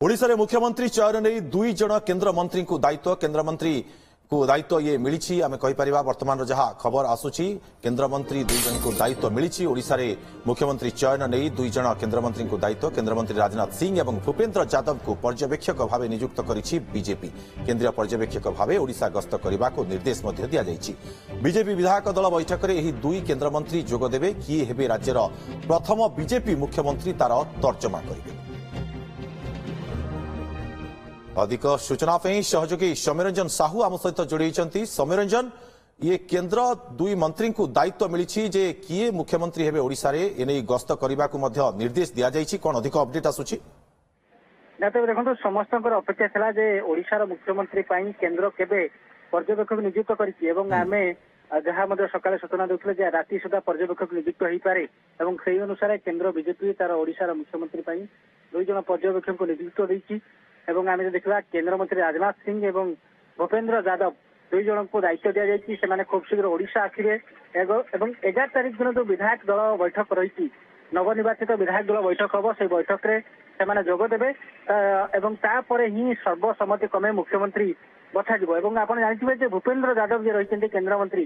ओडिशा रे मुख्यमंत्री चयन नहीं दुई जन केंद्र मंत्री को दायित्व केंद्रमंत्री को दायित्व ये मिली आम कहीपर बर्तमान जहां खबर आसूची केंद्रमंत्री दुई जन को दायित्व मिली ओडिशा रे मुख्यमंत्री चयन नहीं दुई जन केंद्रमंत्री को दायित्व केंद्रमंत्री राजनाथ सिंह और भूपेन्द्र यादव को पर्यवेक्षक भाव नियुक्त करिछि बीजेपी केंद्रीय पर्यवेक्षक भाव ओडिशा गस्त करने को निर्देश दिया बीजेपी विधायक दल बैठक में यह दुई केंद्रमंत्री जोगदेवे किए हेबे राज्यर प्रथम बीजेपी मुख्यमंत्री तार तर्जमा करेंगे। अधिक सूचना सहयोगी सौम्यरंजन साहू आम सहित जोड़ी सौम्यरंजन ये केंद्र दुई मंत्री को दायित्व मिली जे किए मुख्यमंत्री हेबे ओडिशा रे एने गस्त करने को निर्देश दिया जायछि कौन अधिक अपडेट आसुछि देखो समस्त अपेक्षा था जे ओडिशार मुख्यमंत्री केंद्र केबे पर्यवेक्षक नियुक्त करिछि एवं आमे जहाँ सकाले सूचना देते राति सुधा पर्यवेक्षक नियुक्त हो पारे और से अनुसार केंद्र बीजेपी तार ओडिशार मुख्यमंत्री दुई जन पर्यवेक्षक नियुक्त देछि एवं आम देखा केंद्रमंत्री राजनाथ सिंह एवं भूपेन्द्र यादव दुई जन को दायित्व दि जाए खूब शीघ्र ओडिशा आसवे एवं 11 तारिख दिन जो विधायक दल बैठक रही नवनिर्वाचित विधायक दल बैठक हम से बैठक में जोगदेवे ही सर्वसम्मति क्रमे मुख्यमंत्री बछा आप जानते भूपेन्द्र यादव जी रही केंद्रमंत्री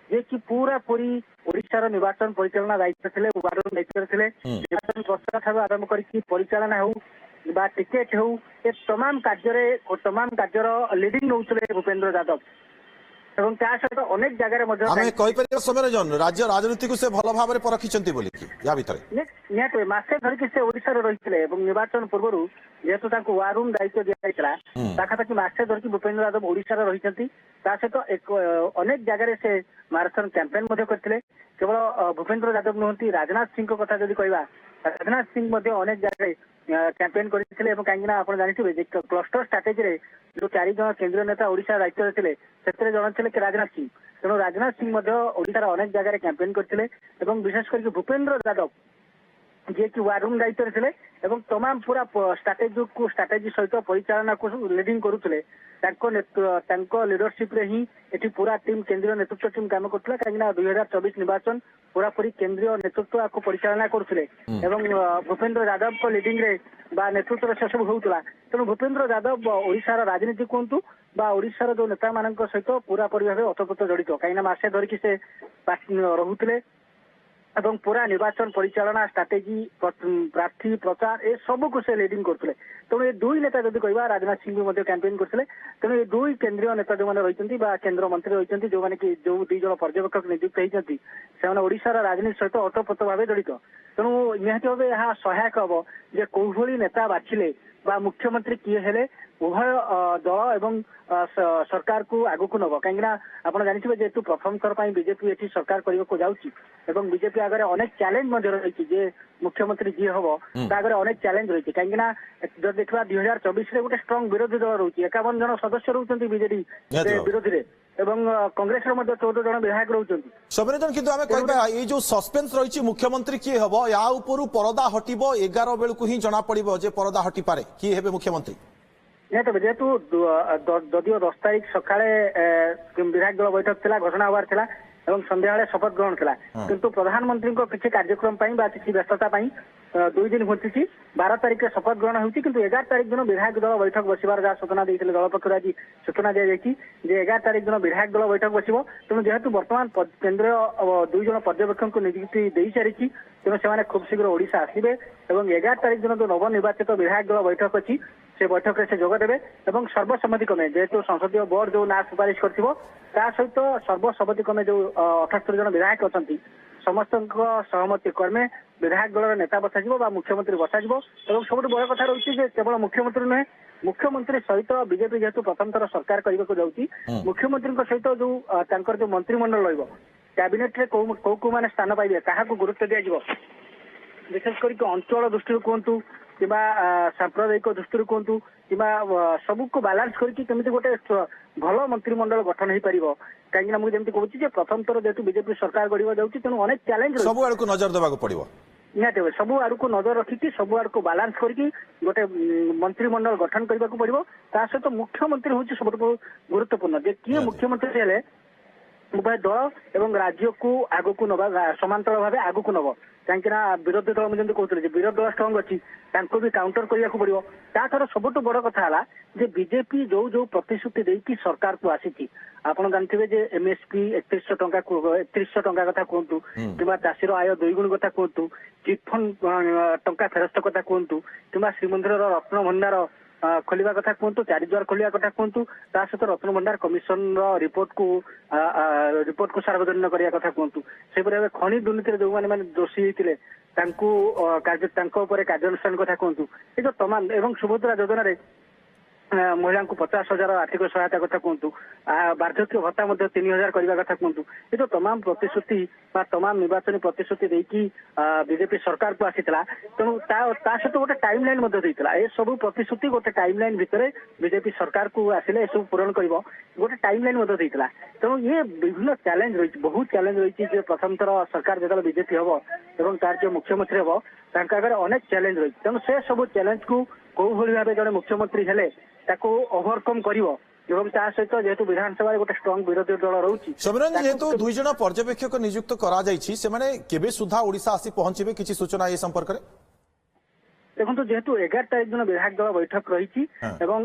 जे कि पूरा पूरी ओडिशार निर्वाचन परिचालना दायित्व थे दायित्व थे निर्वाचन प्रचार आरंभ कर परिचालना हो टिकेट हो ये तमाम कार्यर लीडिंग नौले भूपेन्द्र यादव एवं त्या सहित अनेक जगह सौम्यरंजन राज्य राजनीति को से भल भाव निहत मसे धरिकी से ओडिशा रही निर्वाचन पूर्व जेहेतु वार रूम दायित्व दिया पाखापाखि मसे धरिकी भूपेन्द्र यादव ओडिशा रही सहित अनेक जगह से माराथन कैंपेन करते केवल भूपेन्द्र यादव नुहति राजनाथ सिंह कथा जब कहवा राजनाथ सिंह अनेक जगह कैंपेन करते कहीं आप जानते क्लस्टर स्ट्राटेजी रे जो 4 जन केंद्रीय नेता ओडिशा दायित्व थे से जन थे राजनाथ सिंह तेणु राजनाथ सिंह ओडिशार अनेक जगह कैंपेन करते विशेष करके भूपेन्द्र यादव जी कि वार रूम दायित्व थे तमाम पूरा स्ट्राटेजी सहित परिचालना को लीडिंग करुले लीडरशिप रे ही एटी पूरा टीम केंद्रीय नेतृत्व टीम काम करथिला कहीं 2024 निर्वाचन पूरा पूरी केंद्रीय नेतृत्व को परिचालना करथिले भूपेन्द्र यादव को लीडिंग रे बा नेतृत्व से सब होउतला तेणु भूपेन्द्र यादव ओडिशार राजनीति कहतु बा ओडिशार जो नेता मानक सहित पूरा पूरी भाव ओतप्रोत जड़ित कहीं मसे धरिकी से रहुतले एवं पूरा निर्वाचन परिचालना स्ट्राटेजी प्रार्थी प्रचार ए सब को से लीडिंग करते तेणु ये दुई नेता जब कह राजनाथ सिंह भी कैंपेन करते तेणु ये दुई केंद्रीय नेता जो मैंने रही केंद्र मंत्री रही जो मैंने कि जो दुई जन पर्यवेक्षक नियुक्त होती से ओडिशार राजनीति सहित ओतप्रोत भाव जड़ित तेणु निहत भाव यह सहायक हम जे कौभली नेता बाछिले बा मुख्यमंत्री किए हेले उभय दल एवं सरकार को आगक नब कहीं आप जानते जेहेतु प्रथम थर बीजेपी ये सरकार करने को जाऊँगी बीजेपी आगे अनेक चैलेंज रही जे मुख्यमंत्री जी हम आगे अनेक चैलेंज रही कहीं देखा 2024 गोटे स्ट्रंग विरोधी दल रही 51 जन सदस्य रोचे बीजेडी विरोधी कांग्रेस 14 जन विधायक रोचे सौम्यरंजन किंतु आमे कहबा ये जो सस्पेंस रही मुख्यमंत्री किए हम या ऊपर परदा हटिबो 11 बेलू ही जना पड़िबो जे परदा हटि पारे किए हेबे मुख्यमंत्री जेहेतु जदिव 10 तारिख सकाळे विधायक दल बैठक थिला घोषणा होवार थिला एवं संध्या शपथ ग्रहण थिला किंतु प्रधानमंत्री को किसी कार्यक्रम किसी व्यस्तता 2 दिन घुंची 12 तारिख शपथ ग्रहण होती किंतु 11 तारिख दिन विधायक दल बैठक बसबार जहाँ सूचना देते दल पक्ष आज सूचना दी जाए 11 तारिख दिन विधायक दल बैठक बस तेणु जेहेतु बर्तमान केंद्रीय 2 जन पर्यवेक्षक को नियुक्ति दे सारी तेणु से खूब शीघ्र ओडिशा आसवे और 11 तारिख दिन जो नवनिर्वाचित विधायक दल बैठक अच्छी से बैठक से जोगदेवे और सर्वसम्मति क्रमे जेहेतु संसदीय बोर्ड जो ना सुपारिश कर सहित सर्वसम्मति क्रमे जो 78 जन विधायक अच्छा समस्त सहमति क्रमे विधायक दल नेता बसा मुख्यमंत्री बसा और सब बड़ कथा रही है केवल मुख्यमंत्री नुहे मुख्यमंत्री सहित बीजेपी जेहेतु प्रथम थर सरकार करने को जाऊँगी मुख्यमंत्री सहित जो मंत्रिमंडल रही कैबिनेट रे कौ मैंने स्थान पाइबे क्या गुरुत्व दिज्व विशेष करके अंचल दृष्टि कहतु कि सांप्रदायिक दृष्टि कहतु कि सबको बालांस करके गोटे भल मंत्रिमंडल गठन हो पार कहीं मुझे जमी कहूँ प्रथम थर जेहतु बीजेपी सरकार गढ़ जाऊँगी तेणु अनेक चैलेंज सब आड़ को नजर देवाक पड़ो निहत सब आड़ को नजर रखिकी सब आड़ को बालांस करके गोटे मंत्रिमंडल गठन करने को पड़ो सहित मुख्यमंत्री हूँ सब गुरुत्वपूर्ण जे किए मुख्यमंत्री हेले ଉଭୟ ଦଳ ଏବଂ ରାଜ୍ୟକୁ ଆଗକୁ ନବା ସମାନ୍ତର ଭାବେ ଆଗକୁ ନବ କାହିଁକି ନା ବିରୋଧୀ ଦଳ ମୁଁ ଯେମିତି କହୁଥିଲି ଯେ ବିରୋଧୀ ଦଳ ଷ୍ଟ୍ରଙ୍ଗ ଅଛି ତାଙ୍କୁ ବି କାଉଣ୍ଟର କରିବାକୁ ପଡିବ। ତାଠାରୁ ସବୁଠୁ ବଡ କଥା ହେଲା ଯେ ବିଜେପି ଯୋଉ ପ୍ରତିଶ୍ରୁତି ଦେଇକି ସରକାରକୁ ଆସିଛି ଆପଣ ଜାଣିଥିବେ ଯେ MSP 3100 ଟଙ୍କା କଥା କୁହନ୍ତୁ କିମ୍ବା ଚାଷୀର ଆୟ 2 ଗୁଣ କଥା କୁହନ୍ତୁ ଚିଟ୍ ଫଣ୍ଡ ଟଙ୍କା ଫେରସ୍ତ କଥା କୁହନ୍ତୁ କିମ୍ବା ଶ୍ରୀମନ୍ଦିରର ରତ୍ନ ଭଣ୍ଡାର ଖୋଲିବା କଥା କୁହନ୍ତୁ 4 ଦ୍ୱାର ଖୋଲିବା କଥା କୁହନ୍ତୁ ତା ସହିତ ରତ୍ନ ଭଣ୍ଡାର କମିଶନର ରିପୋର୍ଟକୁ ସାର୍ବଜନୀନ କରିବା କଥା କୁହନ୍ତୁ ସେପରି ଭାବେ ଖଣି ଦୁର୍ନୀତିରେ ଯୋଉମାନେ ଦୋଷୀ ହେଇଥିଲେ ତାଙ୍କ ଉପରେ କାର୍ଯ୍ୟାନୁଷ୍ଠାନ କଥା କୁହନ୍ତୁ ଏ ଯୋଉ ତମାମ ଏବଂ ସୁଭଦ୍ରା ଯୋଜନାରେ ମହିଳାଙ୍କୁ 50,000 ଆର୍ଥିକ ସହାୟତା କଥା କୁହନ୍ତୁ ବାର୍ଦ୍ଧକ୍ୟ ଭତ୍ତା ମଧ୍ୟ 3,000 କରିବା କଥା କୁହନ୍ତୁ ଏ ଯୋଉ ତମାମ ପ୍ରତିଶ୍ରୁତି ବା ତମାମ ନିର୍ବାଚନୀ ପ୍ରତିଶ୍ରୁତି ଦେଇକି ବିଜେପି ସରକାରକୁ ଆସିଥିଲା ତେଣୁ ତା ସହିତ ଗୋଟେ ଟାଇମ ଲାଇନ ମଧ୍ୟ ଦେଇଥିଲା ଏ ସବୁ ପ୍ରତିଶ୍ରୁତି ଗୋଟେ ଟାଇମ ଲାଇନ ଭିତରେ ବିଜେପି ସରକାରକୁ ଆସିଲେ ଏସବୁ ପୂରଣ କରିବ ଗୋଟେ ଟାଇମ ଲାଇନ ମଧ୍ୟ ଦେଇଥିଲା ତେଣୁ ଇଏ ବିଭିନ୍ନ ଚ୍ୟାଲେଞ୍ଜ ରହିଛି ବହୁତ ଚ୍ୟାଲେଞ୍ଜ ରହିଛି ଯେ ପ୍ରଥମ ଥର ସରକାର ଯେତେବେଳେ ବିଜେପି ହବ ଏବଂ ତାର ଯୋଉ ମୁଖ୍ୟମନ୍ତ୍ରୀ ହବ ତାଙ୍କ ଆଗରେ ଅନେକ ଚ୍ୟାଲେଞ୍ଜ ରହିଛି ତେଣୁ ସେ ସବୁ ଚ୍ୟାଲେଞ୍ଜକୁ କୋଉ ଭଳି ଭାବେ ଜଣେ ମୁଖ୍ୟମନ୍ତ୍ରୀ ହେଲେ ତାକୁ ଓଭରକମ୍ କରିବ ଏବଂ ତା ସହିତ ଯେହେତୁ ବିଧାନସଭାରେ ଗୋଟେ ଷ୍ଟ୍ରଙ୍ଗ ବିରୋଧୀ ଦଳ ରହୁଛି ସୌମ୍ୟରଞ୍ଜନ ଯେହେତୁ 2 ଜଣ ପର୍ଯ୍ୟବେକ୍ଷକ ନିଯୁକ୍ତ କରାଯାଇଛି ସେମାନେ କେବେ ସୁଦ୍ଧା ଓଡ଼ିଶା ଆସି ପହଞ୍ଚିବେ କିଛି ସୂଚନା ଏ ସମ୍ପର୍କରେ ଦେଖନ୍ତୁ ଯେହେତୁ 11 ତାରିଖ ଦିନ ବିଧାୟକ ଦଳ ବୈଠକ ରହିଛି ଏବଂ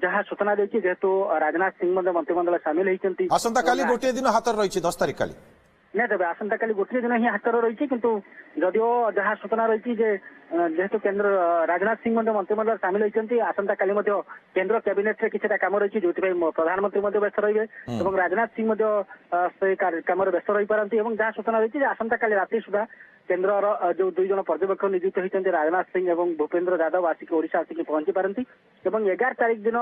ଯାହା ସୂଚନା ଦେଇଛି ଯେହେତୁ ରାଜନାଥ ସିଂ ମଧ୍ୟ ମନ୍ତ୍ରିମଣ୍ଡଳରେ ସାମିଲ ହେଇଛନ୍ତି ଆସନ୍ତାକାଲି ଗୋଟିଏ ଦିନ ହାତରେ ରହିଛି 10 ତାରିଖ କାଲି ନିହାତି ଆସନ୍ତାକାଲି ଗୋଟିଏ ଦିନ ହିଁ ହାତରେ ରହିଛି କିନ୍ତୁ ଯଦିଓ ଯାହା ସୂଚନା ରହିଛି ଯେ ଯେହେତୁ କେନ୍ଦ୍ର ରାଜନାଥ ସିଂ ମଧ୍ୟ ମନ୍ତ୍ରିମଣ୍ଡଳରେ ସାମିଲ ହୋଇଛନ୍ତି ଆସନ୍ତାକାଲି ମଧ୍ୟ କେନ୍ଦ୍ର କ୍ୟାବିନେଟରେ କିଛିଟା କାମ ରହିଛି ଯୋଉଥିପାଇଁ ପ୍ରଧାନମନ୍ତ୍ରୀ ମଧ୍ୟ ବ୍ୟସ୍ତ ରହିବେ ଏବଂ ରାଜନାଥ ସିଂ ମଧ୍ୟ ସେଇ କାମରେ ବ୍ୟସ୍ତ ରହିପାରନ୍ତି ଏବଂ ଯାହା ସୂଚନା ରହିଛି ଯେ ଆସନ୍ତାକାଲି ରାତି ସୁଦ୍ଧା କେନ୍ଦ୍ରର ଯୋଉ 2 ଜଣ ପର୍ଯ୍ୟବେକ୍ଷକ ନିଯୁକ୍ତ ହୋଇଛନ୍ତି ରାଜନାଥ ସିଂ ଏବଂ ଭୂପେନ୍ଦ୍ର ଯାଦବ ଆସିକି ଓଡ଼ିଶା ଆସିକି ପହଞ୍ଚି ପାରନ୍ତି ଏବଂ 11 ତାରିଖ ଦିନ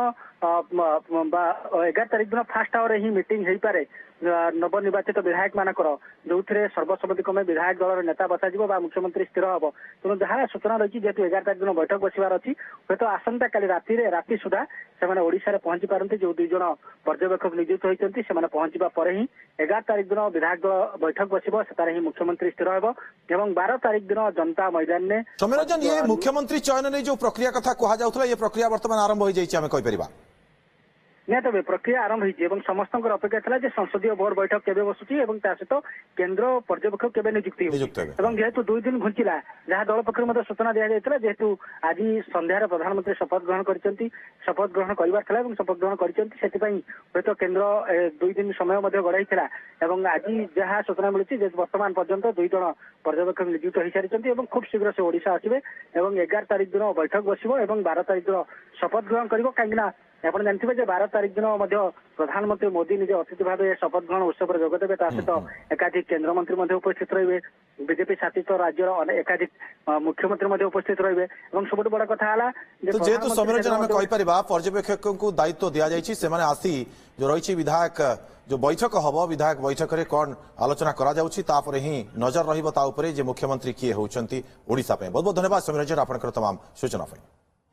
ଫାର୍ଷ୍ଟ ଆୱାରରେ ହିଁ ମିଟିଂ ହେଇପାରେ ନବନିର୍ବାଚିତ ବିଧାୟକ ମାନଙ୍କର ଯୋଉଥିରେ ସର୍ବସମ୍ମତିକ୍ରମେ ବିଧାୟକ ଦଳର ନେତା ବସାଯିବ ବା ମୁଖ୍ୟମନ୍ତ୍ରୀ ସ୍ଥିର ହବ ତେଣୁ ଯାହା ସୂଚନା ରହିଛି ଯେହେତୁ 11 ତାରିଖ ଦିନ ବୈଠକ ବସିବାର ଅଛି ହୁଏତ ଆସନ୍ତାକାଲି ରାତି ସୁଦ୍ଧା ସେମାନେ ଓଡ଼ିଶାରେ ପହଞ୍ଚି ପାରନ୍ତି ଯୋଉ 2 ଜଣ ପର୍ଯ୍ୟବେକ୍ଷକ ନିଯୁକ୍ତ ହୋଇଛନ୍ତି ସେମାନେ ପହଞ୍ଚିବା ପରେ ହିଁ 11 ତାରିଖ ଦିନ ବିଧାୟକ ଦଳ ବୈଠକ ବସିବ ସେଠାରେ ହିଁ ମୁଖ୍ୟମନ୍ତ୍ରୀ ସ୍ଥିର ହେବ ଏବଂ 12 ତାରିଖ ଦିନ ଜନତା ମଇଦାନରେ ସୌମ୍ୟରଞ୍ଜନ ଇଏ ମୁଖ୍ୟମନ୍ତ୍ରୀ ଚୟନ ନେଇ ଯୋଉ ପ୍ରକ୍ରିୟା କଥା କୁହାଯାଉଥିଲା ଏ ପ୍ରକ୍ରିୟା ବର୍ତ୍ତମାନ ଆରମ୍ଭ ହୋଇଯାଇଛି ଆମେ କହିପାରିବା ନିହାତି ଭାବେ ପ୍ରକ୍ରିୟା ଆରମ୍ଭ ହୋଇଛି ଏବଂ ସମସ୍ତଙ୍କର ଅପେକ୍ଷା ଥିଲା ଯେ ସଂସଦୀୟ ବୋର୍ଡ ବୈଠକ କେବେ ବସୁଛି ଏବଂ ତା ସହିତ କେନ୍ଦ୍ର ପର୍ଯ୍ୟବେକ୍ଷକ କେବେ ନିଯୁକ୍ତି ହେଉଛି ଏବଂ ଯେହେତୁ 2 ଦିନ ଘୁଞ୍ଚିଲା ଯାହା ଦଳ ପକ୍ଷରୁ ମଧ୍ୟ ସୂଚନା ଦିଆଯାଇଥିଲା ଯେହେତୁ ଆଜି ସନ୍ଧ୍ୟାରେ ପ୍ରଧାନମନ୍ତ୍ରୀ ଶପଥ ଗ୍ରହଣ କରିଛନ୍ତି ଶପଥ ଗ୍ରହଣ କରିବାର ଥିଲା ଏବଂ ଶପଥ ଗ୍ରହଣ କରିଛନ୍ତି ସେଥିପାଇଁ ହୁଏତ କେନ୍ଦ୍ର 2 ଦିନ ସମୟ ମଧ୍ୟ ଗଡ଼ାଇଥିଲା ଏବଂ ଆଜି ଯାହା ସୂଚନା ମିଳିଛି ଯେ ବର୍ତ୍ତମାନ ପର୍ଯ୍ୟନ୍ତ 2 ଜଣ ପର୍ଯ୍ୟବେକ୍ଷକ ନିଯୁକ୍ତ ହୋଇସାରିଛନ୍ତି ଏବଂ ଖୁବ୍ ଶୀଘ୍ର ସେ ଓଡ଼ିଶା ଆସିବେ ଏବଂ 11 ତାରିଖ ଦିନ ବୈଠକ ବସିବ ଏବଂ 12 ତାରିଖ ଦିନ ଶପଥ ଗ୍ରହଣ କରିବ କାହିଁକି ନା ଆପଣ ଜାଣିଥିବେ ଯେ 12 ତାରିଖ ଦିନ ମଧ୍ୟ ପ୍ରଧାନମନ୍ତ୍ରୀ ମୋଦି ନିଜ ଅତିଥି ଭାବେ ଶପଥ ଗ୍ରହଣ ଉତ୍ସବରେ ଯୋଗ ଦେବେ ତା ସହିତ ଏକାଧିକ କେନ୍ଦ୍ରମନ୍ତ୍ରୀ ମଧ୍ୟ ଉପସ୍ଥିତ ରହିବେ ବିଜେପି ଶାସିତ ରାଜ୍ୟର ଏକାଧିକ ମୁଖ୍ୟମନ୍ତ୍ରୀ ମଧ୍ୟ ଉପସ୍ଥିତ ରହିବେ ଏବଂ ସବୁଠୁ ବଡ଼ କଥା ହେଲା ଯେହେତୁ ସୌମ୍ୟରଞ୍ଜନ ଆମେ କହିପାରିବା ପର୍ଯ୍ୟବେକ୍ଷକଙ୍କୁ ଦାୟିତ୍ୱ ଦିଆଯାଇଛି ସେମାନେ ଆସି ଯୋଉ ରହିଛି ବିଧାୟକ जो बैठक हम विधायक बैठक में कौन आलोचना करापर ही नजर रहा ता उपरे जे मुख्यमंत्री किए होती ओडिशा बहुत बहुत धन्यवाद सौम्यरंजन आपंकर तमाम सूचना।